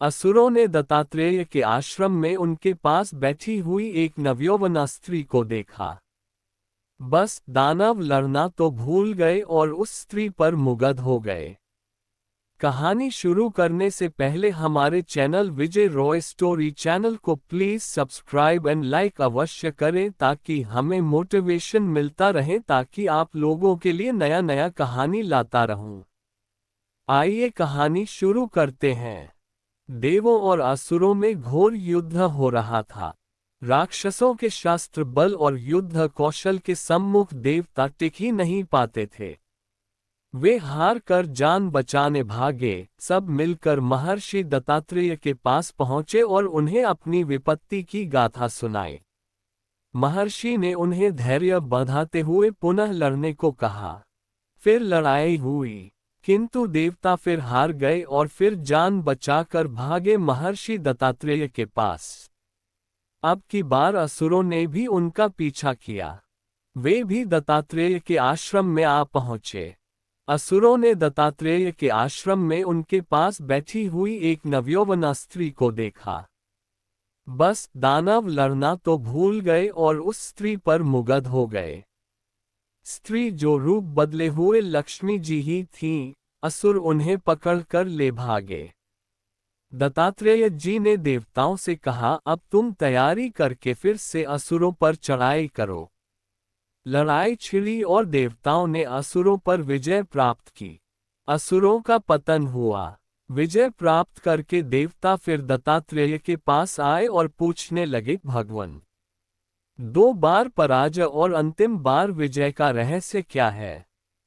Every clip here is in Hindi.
असुरों ने दत्तात्रेय के आश्रम में उनके पास बैठी हुई एक नवयौवना स्त्री को देखा। बस दानव लड़ना तो भूल गए और उस स्त्री पर मुग्ध हो गए। कहानी शुरू करने से पहले हमारे चैनल विजय रॉय स्टोरी चैनल को प्लीज सब्सक्राइब एंड लाइक अवश्य करें ताकि हमें मोटिवेशन मिलता रहे, ताकि आप लोगों के लिए नया नया कहानी लाता रहूं। आइए कहानी शुरू करते हैं। देवों और असुरों में घोर युद्ध हो रहा था। राक्षसों के शास्त्र बल और युद्ध कौशल के सम्मुख देवता टिक ही नहीं पाते थे। वे हार कर जान बचाने भागे। सब मिलकर महर्षि दत्तात्रेय के पास पहुंचे और उन्हें अपनी विपत्ति की गाथा सुनाई। महर्षि ने उन्हें धैर्य बंधाते हुए पुनः लड़ने को कहा। फिर लड़ाई हुई, किंतु देवता फिर हार गए और फिर जान बचाकर भागे महर्षि दत्तात्रेय के पास। अब की बार असुरों ने भी उनका पीछा किया। वे भी दत्तात्रेय के आश्रम में आ पहुंचे। असुरों ने दत्तात्रेय के आश्रम में उनके पास बैठी हुई एक नवयौवना स्त्री को देखा। बस दानव लड़ना तो भूल गए और उस स्त्री पर मुग्ध हो गए। स्त्री जो रूप बदले हुए लक्ष्मी जी ही थीं। असुर उन्हें पकड़कर ले भागे। दत्तात्रेय जी ने देवताओं से कहा, अब तुम तैयारी करके फिर से असुरों पर चढ़ाई करो। लड़ाई छिड़ी और देवताओं ने असुरों पर विजय प्राप्त की। असुरों का पतन हुआ। विजय प्राप्त करके देवता फिर दत्तात्रेय के पास आए और पूछने लगे, भगवान, 2 बार पराजय और अंतिम बार विजय का रहस्य क्या है?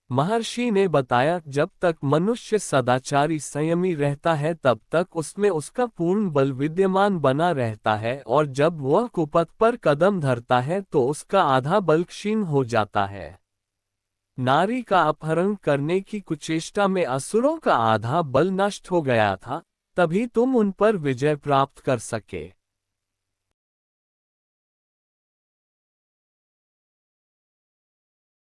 महर्षि ने बताया, जब तक मनुष्य सदाचारी संयमी रहता है तब तक उसमें उसका पूर्ण बल विद्यमान बना रहता है, और जब वह कुपथ पर कदम धरता है तो उसका आधा बल क्षीण हो जाता है। नारी का अपहरण करने की कुचेष्टा में असुरों का आधा बल नष्ट हो गया था, तभी तुम उन पर विजय प्राप्त कर सके।